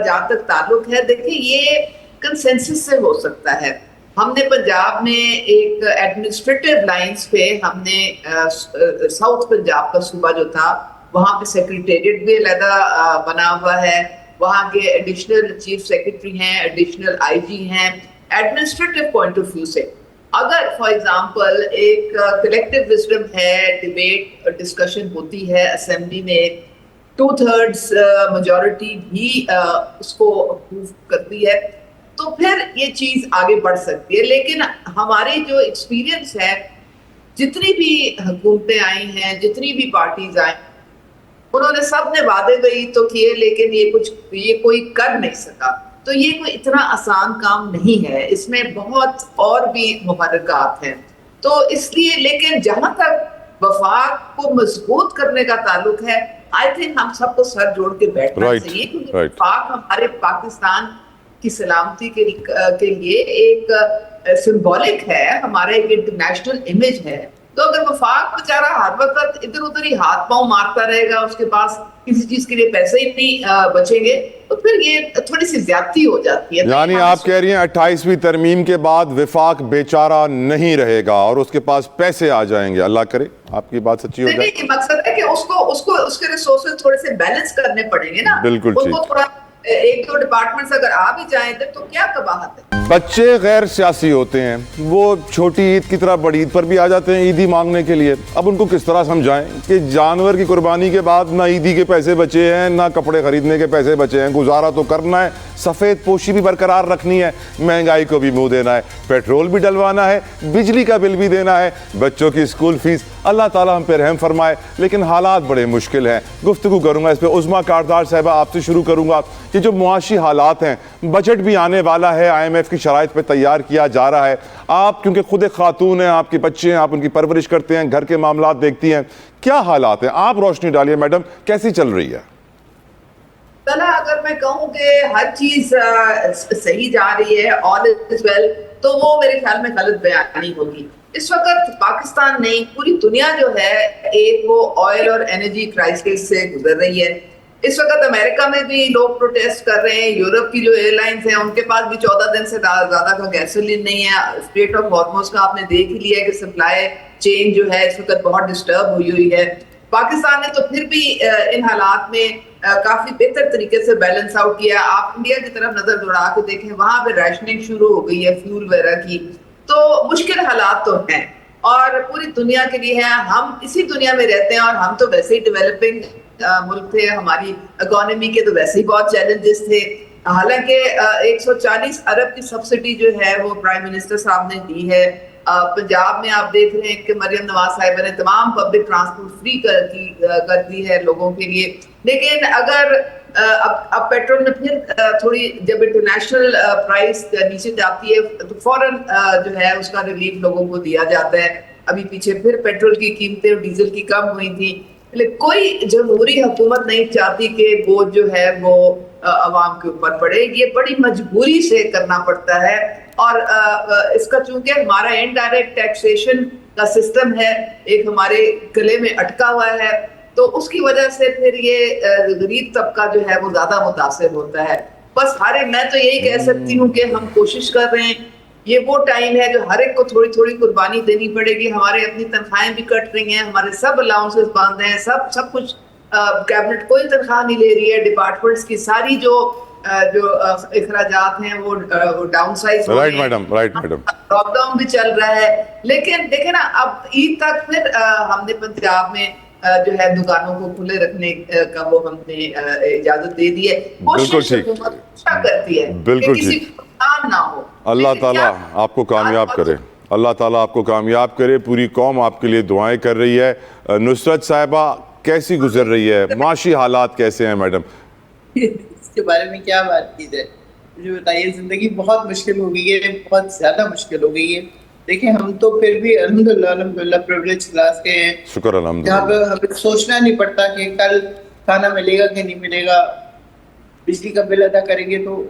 جہاں تک تعلق ہے، دیکھیں یہ کنسنسس سے ہو سکتا ہے. ہم نے پنجاب میں ایک ایڈمنسٹریٹو لائنز پہ ہم نے ساؤتھ پنجاب کا صوبہ جو تھا وہاں پہ سیکریٹریٹ بھی علیحدہ بنا ہوا ہے. وہاں کے ایڈیشنل چیف سیکرٹری ہیں، ایڈیشنل آئی جی ہیں. ایڈمنسٹریٹو پوائنٹ آف ویو سے اگر فار ایگزامپل ایک کلیکٹیو وزڈم ہے، ڈیبیٹ ڈسکشن ہوتی ہے اسمبلی میں، 2/3 میجورٹی بھی اس کو اپروو کرتی ہے، تو پھر یہ چیز آگے بڑھ سکتی ہے. لیکن ہماری جو ایکسپیرینس ہے، جتنی بھی حکومتیں آئی ہیں، جتنی بھی پارٹیز آئی، انہوں نے سب نے وعدے گئی تو کیے، لیکن یہ کوئی کر نہیں سکا. تو یہ کوئی اتنا آسان کام نہیں ہے، اس میں بہت اور بھی محرکات ہیں. تو اس لیے لیکن جہاں تک وفاق کو مضبوط کرنے کا تعلق ہے، آئی تھنک ہم سب کو سر جوڑ کے بیٹھنا چاہیے، کیونکہ وفاق ہمارے پاکستان کی سلامتی کے لیے ایک سمبولک ہے، ہمارا ایک انٹرنیشنل امیج ہے. تو اگر وفاق بیچارہ ہر وقت ادھر ادھر ہی ہاتھ پاؤں مارتا رہے گا، اس کے پاس کسی چیز کے لیے پیسے ہی نہیں بچیں گے، تو پھر یہ تھوڑی سی زیادتی ہو جاتی ہے. یعنی آپ کہہ رہی ہیں 28ویں ترمیم کے بعد وفاق بیچارہ نہیں رہے گا اور اس کے پاس پیسے آ جائیں گے. اللہ کرے آپ کی بات سچی ہو جائے. نہیں، مقصد ہے کہ اس کے ریسورسز تھوڑے سے بیلنس کرنے پڑیں گے نا. بالکل ٹھیک. ان کو تھوڑا ایک دو ڈپارٹمنٹس اگر آ بھی جائیں تو کیا قباحت ہے. بچے غیر سیاسی ہوتے ہیں، وہ چھوٹی عید کی طرح بڑی عید پر بھی آ جاتے ہیں عیدی مانگنے کے لیے. اب ان کو کس طرح سمجھائیں کہ جانور کی قربانی کے بعد نہ عیدی کے پیسے بچے ہیں، نہ کپڑے خریدنے کے پیسے بچے ہیں. گزارا تو کرنا ہے، سفید پوشی بھی برقرار رکھنی ہے، مہنگائی کو بھی منہ دینا ہے، پیٹرول بھی ڈلوانا ہے، بجلی کا بل بھی دینا ہے، بچوں کی اسکول فیس. اللہ تعالیٰ ہم پہ رحم فرمائے. لیکن حالات بڑے مشکل ہیں. گفتگو کروں گا اس پہ. عظمیٰ کاردار صاحبہ آپ سے شروع کروں گا. یہ جو معاشی حالات ہیں، بجٹ بھی آنے والا ہے، IMF کی شرائط پہ تیار کیا جا رہا ہے. آپ کیونکہ خود ایک خاتون ہیں، آپ کے بچے ہیں، آپ ان کی پرورش کرتے ہیں، گھر کے معاملات دیکھتی ہیں، کیا حالات ہیں؟ آپ روشنی ڈالیے میڈم، کیسی چل رہی ہے؟ اگر میں کہوں کہ ہر چیز صحیح جا رہی ہے، all is well، تو وہ میرے خیال میں غلط بیانی ہوگی. اس وقت پاکستان نہیں، پوری دنیا جو ہے ایک وہ آئل اور انرجی کرائسس سے گزر رہی ہے. اس وقت امریکہ میں بھی لوگ پروٹیسٹ کر رہے ہیں. یورپ کی جو ایئر لائنز ہیں ان کے پاس بھی 14 دن سے زیادہ کا گیسولین نہیں ہے. اسٹریٹ آف ہارموز کا آپ نے دیکھ ہی لیا ہے کہ سپلائی چین جو ہے اس وقت بہت ڈسٹرب ہوئی ہے. پاکستان نے تو پھر بھی ان حالات میں کافی بہتر طریقے سے بیلنس آؤٹ کیا. آپ انڈیا کی طرف نظر دوڑا کے دیکھیں، وہاں پہ ریشننگ شروع ہو گئی ہے فیول وغیرہ کی. تو مشکل حالات تو ہیں اور پوری دنیا کے لیے ہیں. ہم اسی دنیا میں رہتے ہیں اور ہم تو ویسے ہی ڈیولپنگ ملک تھے. ہماری اکانومی کے تو ویسے ہی بہت چیلنجز تھے. حالانکہ 140 ارب کی سبسڈی جو ہے وہ پرائم منسٹر صاحب نے دی ہے. پنجاب میں آپ دیکھ رہے ہیں کہ مریم نواز صاحبہ نے تمام پبلک ٹرانسپورٹ فری کر دی ہے لوگوں کے لیے. لیکن اگر اب پیٹرول میں پھر تھوڑی جب انٹرنیشنل پرائس نیچے جاتی ہے تو فوراً جو ہے اس کا ریلیف لوگوں کو دیا جاتا ہے. ابھی پیچھے پھر پیٹرول کی قیمتیں اور ڈیزل کی کم ہوئی تھی. کوئی جمہوری حکومت نہیں چاہتی کہ وہ جو ہے وہ عوام کے اوپر پڑے. یہ بڑی مجبوری سے کرنا پڑتا ہے. اور اس کا چونکہ ہمارا انڈائریکٹ ٹیکسیشن کا سسٹم ہے ایک ہمارے گلے میں اٹکا ہوا ہے، تو اس کی وجہ سے پھر یہ غریب طبقہ جو ہے وہ زیادہ متاثر ہوتا ہے. بس میں تو یہی کہہ سکتی ہوں کہ ہم کوشش کر رہے ہیں. یہ وہ ٹائم ہے جو ہر ایک کو تھوڑی تھوڑی قربانی دینی پڑے گی. ہمارے اپنی تنخواہیں بھی کٹ رہی ہیں، ہمارے سب الاؤنسز بند ہیں، سب کچھ. کیبنٹ کوئی تنخواہ نہیں لے رہی ہے. ڈپارٹمنٹس کی ساری جو اخراجات ہیں وہ ڈاؤن سائز ہو رہے ہیں. Right madam. لاک ڈاؤن بھی چل رہا ہے. لیکن دیکھیں نا، اب عید تک پھر ہم نے پنجاب میں جو ہے دکانوں کو کھلے رکھنے کا وہ ہم نے اجازت دے دی ہے. کوشش حکومت کرتی ہے کہ کسی کو نقصان نہ ہو. اللہ تعالیٰ آپ کو کامیاب کرے. اللہ تعالیٰ آپ کو کامیاب کرے. پوری قوم آپ کے لیے دعائیں کر رہی ہے. نصرت صاحبہ کیسی گزر رہی ہے؟ معاشی حالات کیسے ہیں میڈم؟ اس کے بارے میں کیا بات کی جائے. مجھے بتائیے زندگی بہت مشکل ہو گئی ہے, بہت زیادہ مشکل ہو گئی ہے. دیکھیں ہم تو پھر بھی الحمدللہ پریویلیج کلاس کے ہیں, شکر جہاں الحمدللہ. پہ ہمیں سوچنا نہیں پڑتا کہ کل کھانا ملے گا کہ نہیں ملے گا, بجلی کا بل ادا کریں گے تو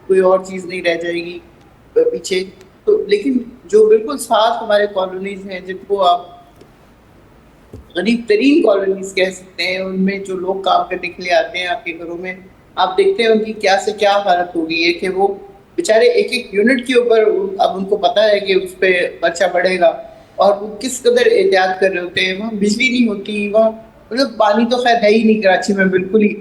کوئی اور چیز نہیں رہ جائے گی پیچھے. تو لیکن جو بالکل ساتھ ہمارے کالونیز ہیں جن کو آپ غریب ترین کالونیز کہہ سکتے ہیں, ان میں جو لوگ کام کرنے کے لیے آتے ہیں آپ کے گھروں میں, آپ دیکھتے ہیں ان کی کیا سے کیا حالت ہو گئی ہے کہ وہ بیچارے ایک ایک یونٹ کے اوپر اب ان کو پتا ہے کہ اس پہ خرچہ بڑھے گا, اور وہ کس قدر احتیاط کر رہے ہوتے ہیں. وہاں بجلی نہیں ہوتی, وہاں مطلب پانی تو خیر ہے ہی نہیں کراچی میں بالکل ہی,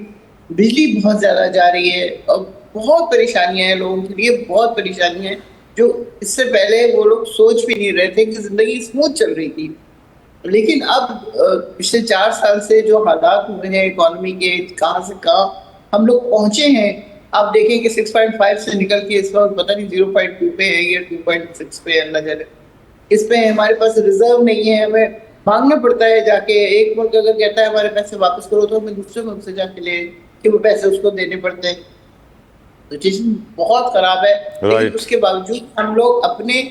بجلی بہت زیادہ جا رہی ہے, اور بہت پریشانیاں ہیں لوگوں کے لیے, بہت پریشانیاں ہیں جو اس سے پہلے وہ لوگ سوچ بھی نہیں رہے تھے کہ زندگی اسموتھ چل رہی تھی. لیکن اب پچھلے 4 سال سے جو حالات ہوئے ہیں اکانومی کے, کہاں سے کہاں ہم لوگ پہنچے ہیں, آپ دیکھیں کہ 6.5 سے نکل کے اس وقت پتہ نہیں 0.2 پہ ہے یا 2.6 پہ, اللہ جانے. اس پہ ہمارے پاس ریزرو نہیں ہے, ہمیں مانگنا پڑتا ہے جا کے. ایک ملک اگر کہتا ہے ہمارے پیسے واپس کرو تو ہمیں دوسرے ملک سے جا کے لے کہ وہ پیسے اس کو دینے پڑتے ہیں. تو چیز بہت خراب ہے. لیکن اس کے باوجود ہم لوگ اپنے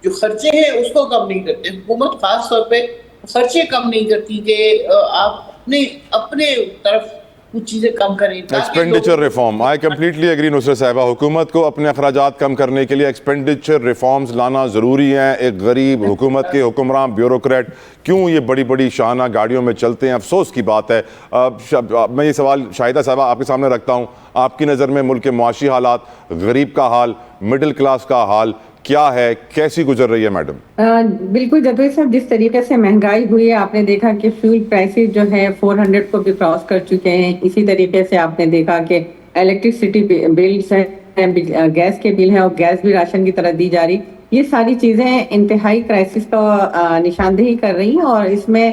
جو خرچے ہیں اس کو کم نہیں کرتے. حکومت خاص طور پہ خرچے کم نہیں کرتی کہ آپ اپنے طرف کچھ چیزیں کم کریں. Expenditure reform, I completely agree Nusrat صاحبہ. حکومت کو اپنے اخراجات کم کرنے کے لیے ایکسپینڈیچر ریفارمز لانا ضروری ہیں. ایک غریب حکومت کے حکمران بیوروکریٹ کیوں یہ بڑی بڑی شاہانہ گاڑیوں میں چلتے ہیں, افسوس کی بات ہے. میں یہ سوال شاہدہ صاحبہ آپ کے سامنے رکھتا ہوں, آپ کی نظر میں ملک کے معاشی حالات, غریب کا حال, مڈل کلاس کا حال کیا ہے, کیسی گزر رہی ہے میڈم؟ بالکل جدوی صاحب, جس طریقے سے مہنگائی ہوئی ہے آپ نے دیکھا کہ فیول پرائسز جو ہے 400 کو بھی کراس کر چکے ہیں. اسی طریقے سے آپ نے دیکھا کہ الیکٹرسٹی بلز ہیں, گیس کے بل ہیں, اور گیس بھی راشن کی طرح دی جا رہی. یہ ساری چیزیں انتہائی کرائسس کا نشاندہی کر رہی ہیں. اور اس میں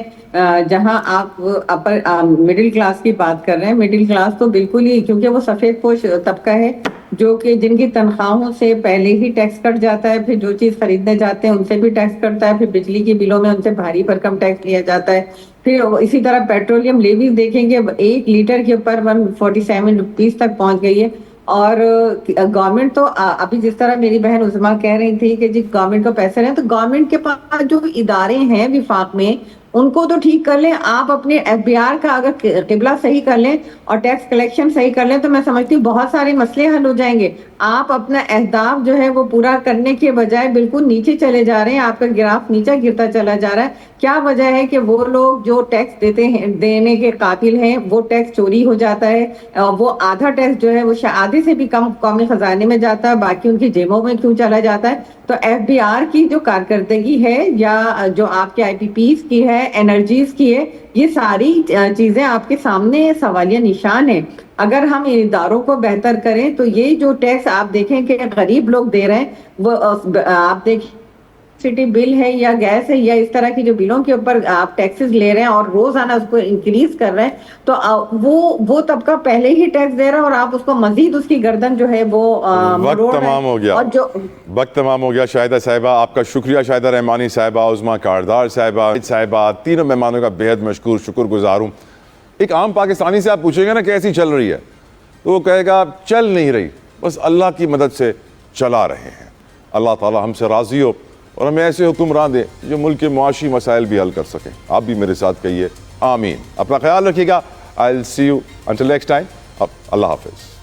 جہاں آپ اپر مڈل کلاس کی بات کر رہے ہیں, مڈل کلاس تو بالکل ہی, کیونکہ وہ سفید پوش طبقہ ہے جو کہ جن کی تنخواہوں سے پہلے ہی ٹیکس کٹ جاتا ہے, پھر جو چیز خریدنے جاتے ہیں ان سے بھی ٹیکس کٹتا ہے, پھر بجلی کے بلوں میں ان سے بھاری بھرکم ٹیکس لیا جاتا ہے. پھر اسی طرح پیٹرولیم لیویز دیکھیں گے 1 لیٹر کے اوپر 147 روپیز تک پہنچ گئی ہے. اور گورنمنٹ تو ابھی جس طرح میری بہن عظما کہہ رہی تھی کہ جی گورنمنٹ کو پیسے رہے, تو گورنمنٹ کے پاس جو ادارے ہیں وفاق میں ان کو تو ٹھیک کر لیں. آپ اپنے FBR کا اگر قبلہ صحیح کر لیں اور ٹیکس کلیکشن صحیح کر لیں تو میں سمجھتی ہوں بہت سارے مسئلے حل ہو جائیں گے. آپ اپنا اہداف جو ہے وہ پورا کرنے کے بجائے بالکل نیچے چلے جا رہے ہیں, آپ کا گراف نیچے گرتا چلا جا رہا ہے. کیا وجہ ہے کہ وہ لوگ جو ٹیکس دیتے ہیں, دینے کے قابل ہیں, وہ ٹیکس چوری ہو جاتا ہے. وہ آدھا ٹیکس جو ہے وہ آدھے سے بھی کم قومی خزانے میں جاتا ہے, باقی ان کی جیبوں میں کیوں چلا جاتا ہے. تو FBR کی جو کارکردگی ہے یا جو آپ کے IPPs کی ہے, انرجیز کی ہے, یہ ساری چیزیں آپ کے سامنے سوالیہ نشان ہے. اگر ہم اداروں کو بہتر کریں تو یہ جو ٹیکس آپ دیکھیں کہ غریب لوگ دے رہے ہیں, وہ آپ دیکھیں سٹی بل ہے یا گیس ہے یا اس طرح کی جو بلوں کے اوپر آپ ٹیکسز لے رہے ہیں اور روزانہ اس کو انکریز کر رہے ہیں, تو وہ طبقہ پہلے ہی ٹیکس دے رہا ہے اور آپ اس کو مزید اس کی گردن جو ہے وہ وقت تمام ہو گیا, وقت تمام ہو گیا. شاہدہ صاحبہ آپ کا شکریہ, شاہدہ رحمانی صاحبہ, عظما کاردار صاحبہ, تینوں مہمانوں کا بےحد مشکور شکر گزار ہوں. ایک عام پاکستانی سے آپ پوچھیں گے نا کیسی چل رہی ہے, تو وہ کہے گا چل نہیں رہی, بس اللہ کی مدد سے چلا رہے ہیں. اللہ تعالی ہم سے راضی ہو اور ہمیں ایسے حکمران دیں جو ملک کے معاشی مسائل بھی حل کر سکیں. آپ بھی میرے ساتھ کہیے آمین. اپنا خیال رکھیے گا. I'll see you until next time. اللہ حافظ.